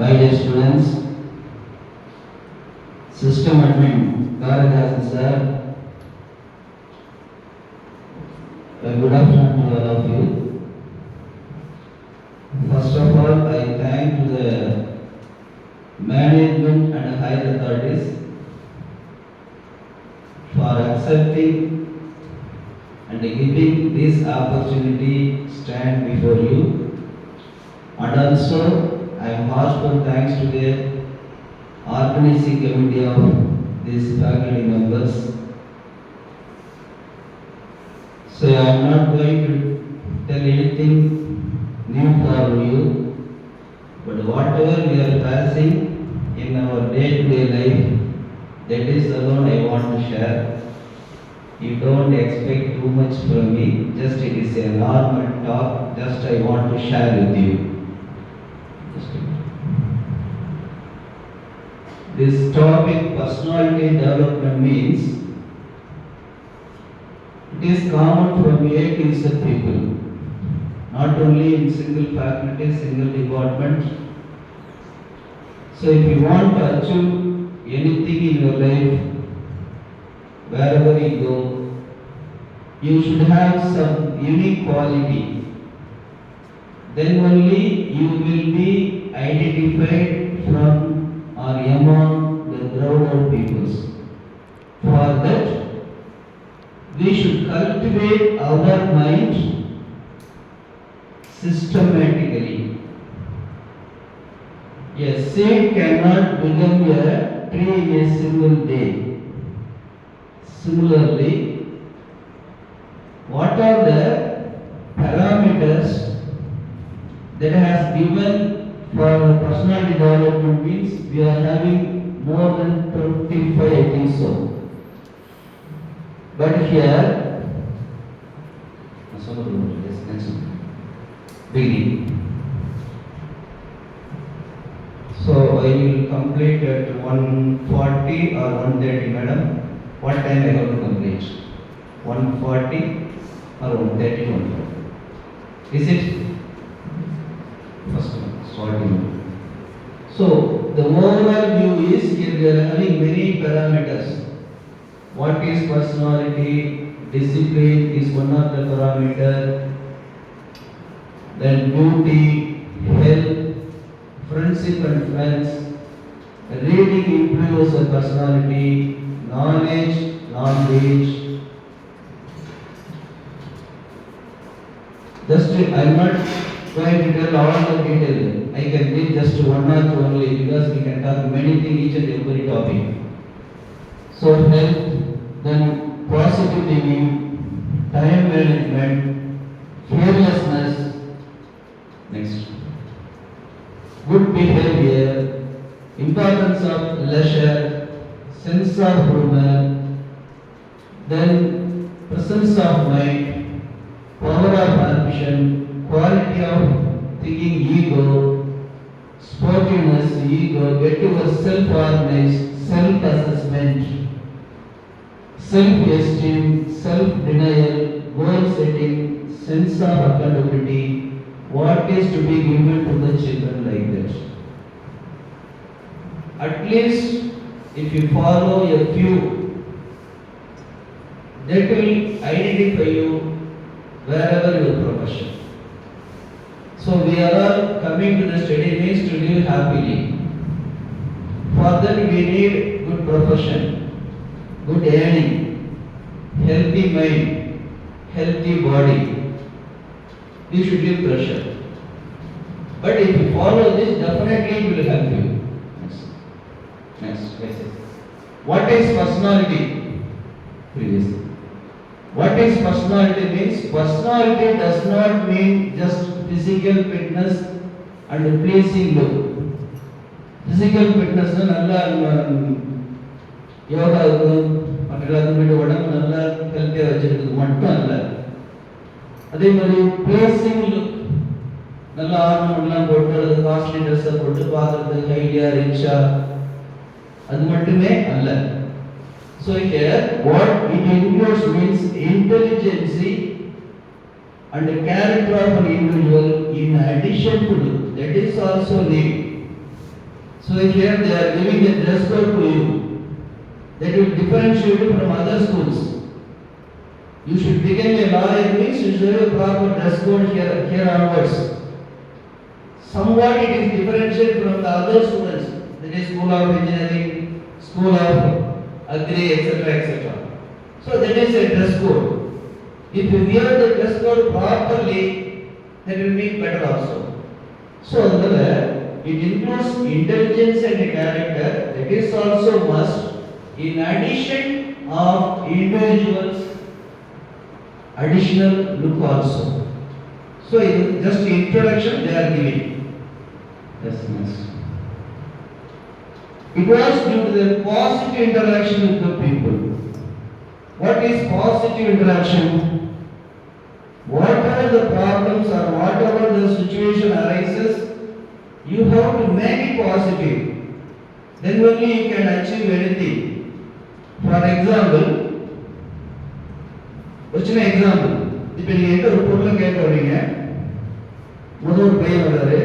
My dear students, System Admin Karadasan sir, good afternoon to all of you. First of all, I thank to the management and higher authorities for accepting and giving this opportunity stand before you. And also, I am heartfelt thanks to the organizing committee of these faculty members. So I am not going to tell anything new for you, but whatever we are passing in our day-to-day life, that is alone I want to share. You don't expect too much from me, just it is a normal talk, just I want to share with you. This topic, personality development, means it is common from A to Z people, not only in single faculty, single department. So if you want to achieve anything in your life, wherever you go, you should have some unique quality. Then only you will be identified from or among the crowded peoples. For that, we should cultivate our mind systematically. A seed cannot become a tree in a single day. Similarly, what are the parameters that has given for personality development means we are having more than 25, I think so. But here, beginning. So I will complete at 1:40 or 1:30, madam. What time I have to complete? 1:40 or 1:30 to 1:40. Is it? First one, starting. So the overall view is here we are having many parameters. What is personality? Discipline is one of the parameter. Then beauty, health, friendship and friends. Reading improves the personality. Knowledge. Just I am not going to tell all the detail. I can give just one or two only because we can talk many things each and every topic. So health, then positive thinking, time management, fearlessness. Next, good behavior, importance of leisure, sense of humor, then presence of mind, power of ambition, quality of thinking, ego, sportiveness, ego, get yourself organized, self-assessment, self-esteem, self-denial, goal setting, sense of accountability, what is to be given to the children like that. At least if you follow a few, that will identify you wherever your profession. So we are all coming to the study means to live happily. For that we need good profession, good earning, healthy mind, healthy body. We should give pressure. But if you follow this, definitely it will help you. Next. What is personality? Previously. What is personality means? Personality does not mean just physical fitness and pleasing look. Physical fitness நல்லா யோகா மற்ற உடம்பு நல்லா ஹெல்த்தியாக வச்சிருக்கிறது மட்டும் அல்ல. அதே மாதிரி பிளேசிங் லுக், நல்லா ஆர்னமெண்ட்லாம் போட்டு அல்லது காஸ்ட்லி ட்ரெஸ்ஸை போட்டு பார்க்கறதுக்கு ஹைலியா ரிச்சா, அது மட்டுமே அல்ல. So here what it includes means intelligence and character of an individual in addition to look. That is also need. So here they are giving a dress code to you that will differentiate you from other schools. You should become a lawyer means you should have a proper dress code here onwards. Somewhat it is differentiated from the other students, that is School of Engineering, School of Agri, etc., etc. So that is a dress code. If you wear the dress code properly, that will be better also. So it includes intelligence and character. That is also must. In addition of individuals, additional look also. So in just introduction they are giving. Yes, yes. It was due to the positive interaction with the people. What is positive interaction? Whatever the problems or whatever the situation arises, you have to make it positive. Then only you can achieve anything. For example, ஒரு சின்ன example, இப்போ நீங்க என்கிட்ட ஒரு பொருளை கேட்க வரீங்க, முதல் ஒரு பையன் வர்றாரு,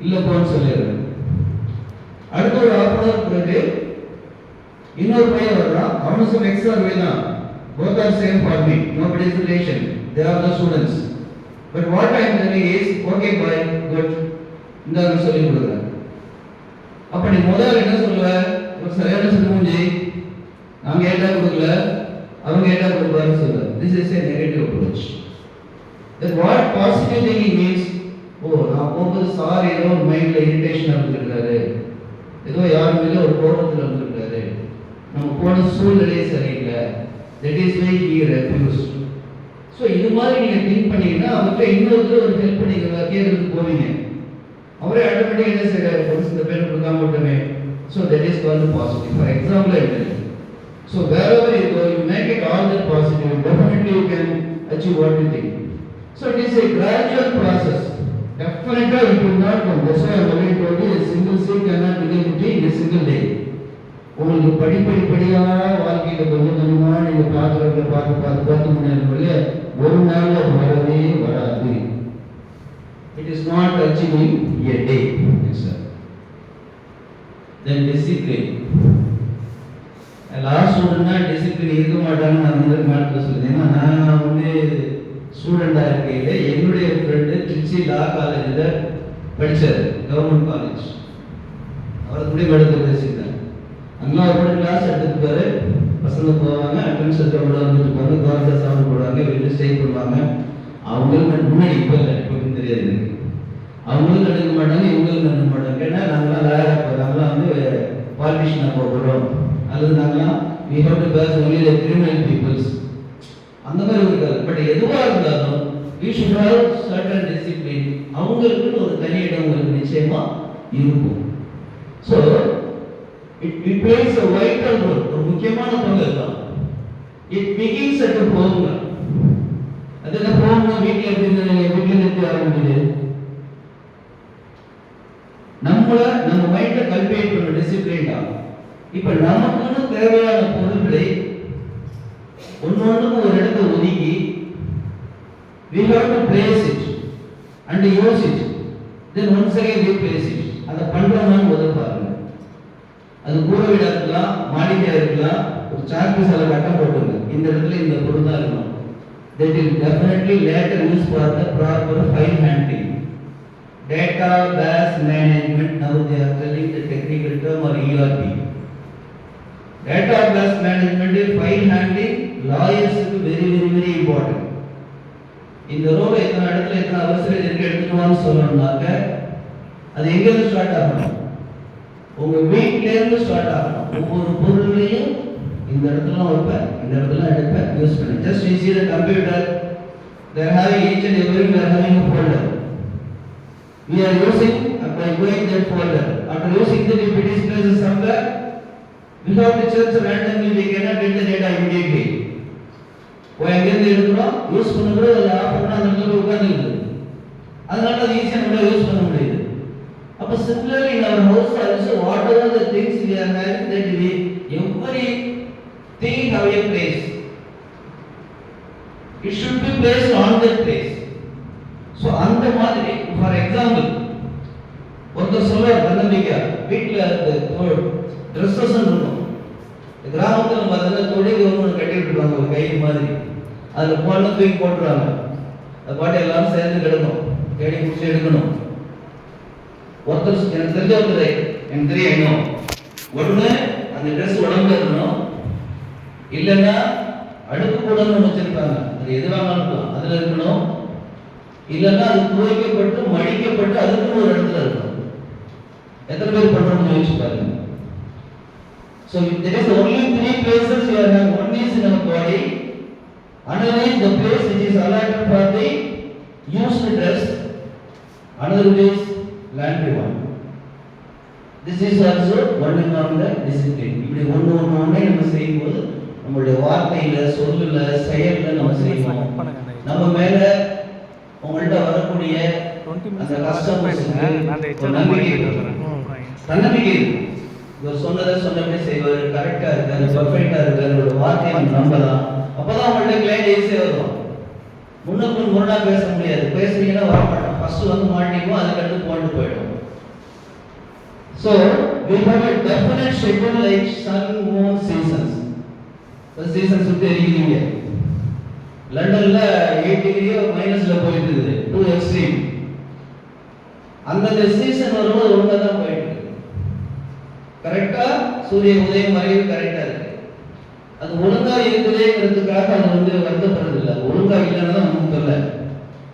இல்லை போன்னு சொல்லிடுறாரு. அடுத்த ஒரு half an hour பிறகு இன்னொரு பையன் வர்றான், அவனும் some extra way தான். Both are same for me, nobody is relation, they are the students. But what I am telling is, okay boy, good, இந்த சொல்லி கொடுக்குறேன். அப்ப நீ முதல்ல என்ன சொல்லுவ? ஒரு சரியான சிறுமூஞ்சி, நாங்க ஏட்டா கொடுக்கல, அவங்க ஏட்டா கொடுப்பாருன்னு சொல்லுவ. This is a negative approach. Then what positive thinking means? நான் போகும்போது சார் ஏதோ ஒரு மைண்ட்ல இரிட்டேஷன் இருந்திருக்காரு, ஏதோ யார் மேல ஒரு கோபத்தில் இருந்திருக்காரு, நம்ம போன சூழ்நிலையே சரியில்லை, that is why he refused. So இது மாதிரி நீங்க திங்க் பண்ணீங்கன்னா அவர்கிட்ட இன்னொருத்தர் ஒரு ஹெல்ப் நீங்க கேட்கறதுக்கு போவீங்க, அவரே ஆட்டோமேட்டிக் என்ன செய்யறாரு, போலீஸ் இந்த பேர் கொடுக்காம விட்டமே. So that is called positive. For example என்ன? So wherever you go, you make it all that positive, definitely you can achieve what you think. So it is a gradual process. Definitely it will not come. That's why I am already told you, a single seed cannot become a tree in a single day. உங்களுக்கு படிப்படியாக வாழ்க்கையில் கொஞ்சம் கொஞ்சமாக நீங்கள் பார்த்து முன்னேறி ஒரு நாளில் வரவே வராது. It is not achieving a day. Yes, sir. Then discipline. Last ஸ்டூடெண்ட்னா டிசிப்ளின் இருக்க மாட்டாங்கன்னு நான் முதல் மேட்ல சொல்லுவேன். ஏன்னா நான் வந்து ஸ்டூடெண்டாக இருக்கையில் என்னுடைய ஃப்ரெண்டு திருச்சி லா காலேஜில் படித்தார், கவர்மெண்ட் காலேஜ். அவர் கூட எடுத்து பேசியிருந்தேன். அங்கே ஒரு கிளாஸ் எடுத்துப்பாரு, பசங்க போவாங்க, அட்டென்ஸ் எடுத்து வந்துட்டு போவாங்க, கவர்மெண்ட் சாப்பிட்டு போடுவாங்க, வெளியில் ஸ்டே பண்ணுவாங்க. அவங்களுக்கு முன்னாடி இப்போ இல்லை, இப்போ தெரியாது எனக்கு. அவங்களும் நடக்க மாட்டாங்க, இவங்களும் நடக்க மாட்டாங்க. ஏன்னா நாங்களாம் லாயராக போகிறோம், நாங்களாம் வந்து பாலிட்டிஷியனாக போகிறோம், அல்லது நாங்களாம் we have to pass only the criminal peoples, அந்த மாதிரி இருக்காது. பட் எதுவாக இருந்தாலும் we should have certain discipline. அவங்களுக்குன்னு ஒரு தனி இடம் உங்களுக்கு நிச்சயமா இருக்கும். So it plays a vital role. ஒரு முக்கியமான பங்கு தான். It begins at home. அதுல ஹோம்னா வீட்டில் எப்படி நிறுத்தி ஆரம்பிக்குது? நம்ம மைண்டை கல்டிவேட் பண்ண டிசிப்ளின் தான். இப்ப நமக்குன்னு தேவையான பொருட்களை ஒன்னொன்றுக்கு ஒரு இடத்தை ஒதுக்கி we have to place it and use it, then once again replace it. அதை பண்றோம்னு முதல்ல பாருங்க. அது கூரை வீடா இருக்கலாம், மாளிகையா இருக்கலாம், ஒரு சாக்கு சாலை கட்டம் போட்டுருங்க, இந்த இடத்துல இந்த பொருள் தான் இருக்கணும். That will definitely later use for the proper file handling. Database management, now they are telling the technical term or ERP. Database management is file handling, lawyers is very important. இந்த ரோல எத்தனை இடத்துல எத்தனை அவசரம் இருக்கு எடுத்துக்கணும்னு சொல்லணும்னாக்க அது எங்கேருந்து ஸ்டார்ட் ஆகணும்? உங்க வீட்டிலேருந்து ஸ்டார்ட் ஆகணும். ஒவ்வொரு பொருளையும் இந்த இடத்துல வைப்பேன், இந்த இடத்துல எடுப்பேன், யூஸ் பண்ணி. Just you see the computer, they are having each and every, we are having a folder. We are using by going that folder. After using that, if it is placed somewhere, without the chance randomly, we cannot get the data immediately. எங்கேருந்து எடுக்கிறோம், use பண்ணுறது அது of பண்ணால் அந்த இடத்துல உட்காந்துருக்குது. அதனால அது ஈஸியாக நம்மளால் யூஸ் பண்ண முடியுது. அப்போ similarly in our house also, whatever the things we are having, that we everything have a place. It should be placed on that place. So அந்த மாதிரி, for example, ஒருத்தர் சொல்றார், தன்னை தம்பிக்கா வீட்டில் அந்த ட்ரெஸ்ஸஸ் இருக்கும். கிராமத்தில் பார்த்தீங்கன்னா தொழில் ஒன்று கட்டி விட்டுருவாங்க ஒரு கயிறு மாதிரி, அதில் போன தூக்கி போட்டுருவாங்க. அது பாட்டு எல்லாரும் சேர்ந்து கிடக்கும், தேடி பிடிச்சி எடுக்கணும். ஒருத்தர் எனக்கு தெரிஞ்ச ஒருத்தர் எனக்கு தெரியும் இன்னும் ஒன்று அந்த ட்ரெஸ் உடம்புல இருக்கணும், இல்லைன்னா அடுப்பு கூடன்னு வச்சிருப்பாங்க, அது எதுவாக இருக்கலாம் அதில் இருக்கணும், இல்லைன்னா அது துவைக்கப்பட்டு மடிக்கப்பட்டு அதுக்குன்னு ஒரு இடத்துல இருக்கணும். எத்தனை பேர் பண்றோம்னு யோசிச்சு பாருங்க. So there is only three places you have. One is in our body, another is the place which is allotted for the used dress, another is laundry one. This is also one among the discipline. இப்படி ஒன்று நம்ம செய்யும்போது நம்மளுடைய வார்த்தையில சொல்லுல செயல்ல நம்ம செய்வோம். நம்ம மேல உங்கள்கிட்ட வரக்கூடிய அந்த கஸ்டமர்ஸ் தன்னம்பிக்கை இவர் சொன்னபடி செய்வார், கரெக்டா இருக்காரு, பர்ஃபெக்டா இருக்காரு, வார்த்தையை நம்பலாம். அப்பதான் உங்கள்கிட்ட கிளைண்ட் ஈஸியா வரும். முன்னுக்கு முரணா பேச முடியாது, பேசுறீங்கன்னா வர மாட்டோம், ஃபர்ஸ்ட் வந்து மாட்டிக்குவோம், அதுக்கடுத்து போயிடும். So we have a definite schedule like sun, moon, seasons. The seasons சுத்தி இருக்கிறீங்க. லண்டன்ல 8 டிகிரி மைனஸ்ல போயிட்டு இருக்குது, 2 எக்ஸ்ட்ரீம். அந்த சீசன் வரும்போது ஒழுங்கா தான் போயிட்டு இருக்கு. கரெக்டா சூரிய உதயம் மறைவு கரெக்டா இருக்கு. அது ஒழுங்கா இருக்குதுங்கிறதுக்காக அது வந்து வருத்தப்படுறது இல்லை. ஒழுங்கா இல்லைன்னா தான் நமக்கு தெரியல.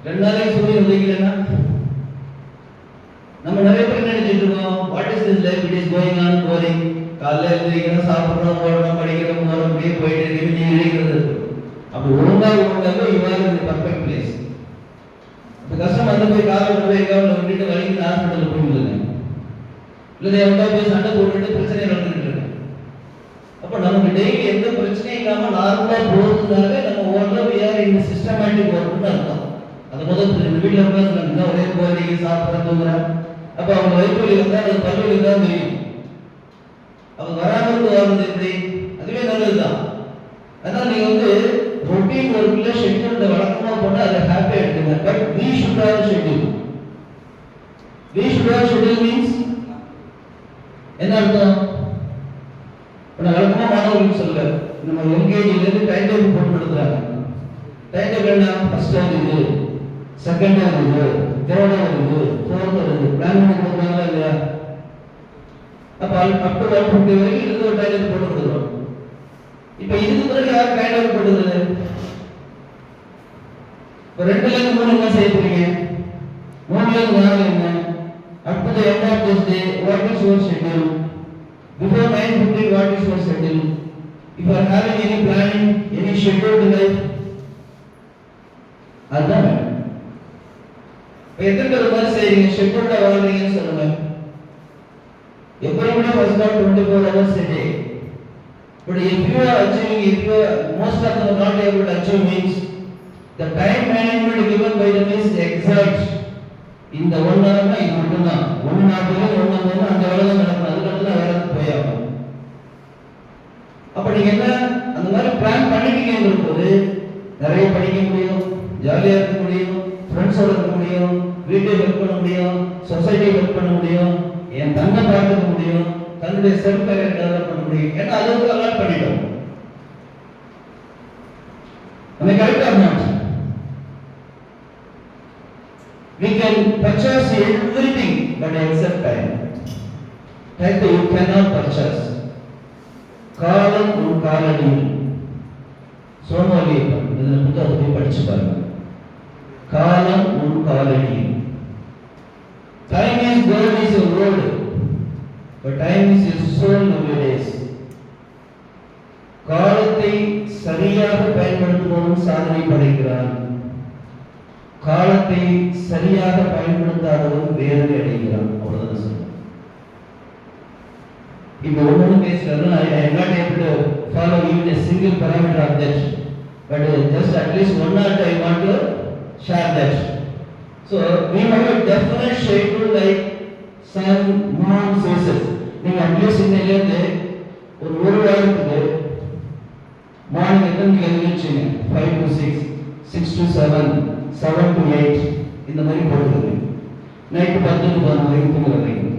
2 நாளைக்கு சூரியன் உதயக்கலைன்னா நம்ம நிறைய பேர் நினைச்சிட்டு இருக்கோம், what is this life, it is going on boring. காலைல எழுந்திரிக்கிறோம், சாப்பிட்றோம், ஓடுறோம், படிக்கிறோம், போறோம், அப்படியே போயிட்டு இருக்கு, நீங்க நினைக்கிறது அப்படி ஒழுங்காக இவ்வாறு இந்த பர்ஃபெக்ட் பிளேஸ். இப்போ கஷ்டம் வந்து போய் காலை போய் எங்காவது விட்டுட்டு வலிக்கு ஹாஸ்பிட்டலில் போயிடுங்க, இல்லை எவ்வளோ போய் சண்டை போட்டுட்டு பிரச்சனை நடந்துட்டு இருக்கு. அப்போ நமக்கு டெய்லி எந்த பிரச்சனையும் இல்லாமல் நார்மலாக போகிறதுனால நம்ம ஓரளவு யார் இந்த சிஸ்டமேட்டிக் ஒர்க்குன்னு அர்த்தம். அதை முதல் வீட்டில் இருந்தால் சொன்னாங்க ஒரே போகிறீங்க, சாப்பிட்றேன், தூங்குறேன். அப்போ அவங்க வயிற்று வலி வந்தால் அது பல்லு வலி தான் தெரியும். அவங்க வராமல் வாழ்றது எப்படி, அதுவே நல்லது தான். அதனால் நீங்கள் வந்து ரொட்டீன் ஒர்க்கில் ஷெட்யூல்ல வழக்கமாக போனால் அதை ஹாப்பியாக எடுத்துங்க. But we should have schedule. We should have schedule means என்ன அர்த்தம்? இப்போ நான் வழக்கமாக மாணவர்களுக்கு சொல்ல, நம்ம எல்கேஜிலேருந்து டைம் டேபிள் போட்டு நடத்துகிறாங்க. டைம் டேபிள் என்ன, ஃபர்ஸ்ட் இது, செகண்ட் இது, தேர்ட் இது, ஃபோர்த் இது, பிளான் பண்ணி கொடுக்குறாங்களா இல்லையா? அப்போ அப் டு 150 வரைக்கும் இது ஒரு டைம் டேபிள் போட்டு கொடுக்குறோம். இப்போ இதுக்கு பிறகு யார் டைம் டேபிள் போட்டுக்கிறது? இப்போ 2லேருந்து 3 என்ன செய்ய போறீங்க, 3லேருந்து 4 என்ன, up to the end of this day what is your schedule, before 9:50 what is your schedule, if you are having any planning, any scheduled life, அதான் எத்தனை பேர் மாதிரி செய்றீங்க, ஷெட்யூல்டா வாழ்றீங்கன்னு சொல்லுங்க. everybody has got 24 hours a day, but if you are achieving, if you are most of them are not able to achieve means the time management given by them is exact. இந்த 1 hour இது மட்டும் தான், 1 நாட்டுல 1 hour அந்த வேலை தான் நடக்கும், அதுக்கடுத்து நான் வேற போய் ஆகும். அப்ப நீங்க என்ன அந்த மாதிரி பிளான் பண்ணிட்டீங்கிற போது நிறைய படிக்க முடியும், ஜாலியா இருக்க முடியும், ஃப்ரெண்ட்ஸோட இருக்க முடியும், வீட்டை ஹெல்ப் பண்ண முடியும், சொசைட்டியை ஹெல்ப் பண்ண முடியும், என் தன்னை பார்த்துக்க முடியும், தன்னுடைய செல்ஃப் கேரியர் டெவலப் பண்ண முடியும். ஏன்னா அதுக்கு அலாட் பண்ணிட்டோம். நம்ம கரெக்டா not we can purchase everything but except time. Time you cannot purchase. காலம் உன் காலடியில், சோமாலியப்பன் இந்த புத்தகத்தை படிச்சு பாருங்க. காலம் உன் காலடியில். Time is God is a word, but time is your soul nowadays. காலத்தை சரியாக பயன்படுத்துபவன் சாதனை படைக்கிறான், காலத்தை சரியாக பயன்படுத்தாதவன் வேதனை அடைகிறான். அவ்வளவுதான் சொல்றேன். இப்போ ஒவ்வொரு பேசுறதும் I am not able to follow even a single parameter of that, but just at least one or two I want to share that. So we have a definite schedule like sun, moon, seasons. நீங்க at least இன்னையிலேருந்து ஒரு வாரத்துக்கு morning எத்தனை மணிக்கு எழுந்திருச்சீங்க, 5 to 6, 6 to 7, 7 to 8 இந்த மாதிரி போட்டுருங்க. Night 10 to 11 வரைக்கும் தூங்குற வரைக்கும்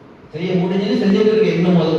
செய்ய முடிஞ்சது செஞ்சுட்டு இருக்க இன்னும் முதல்ல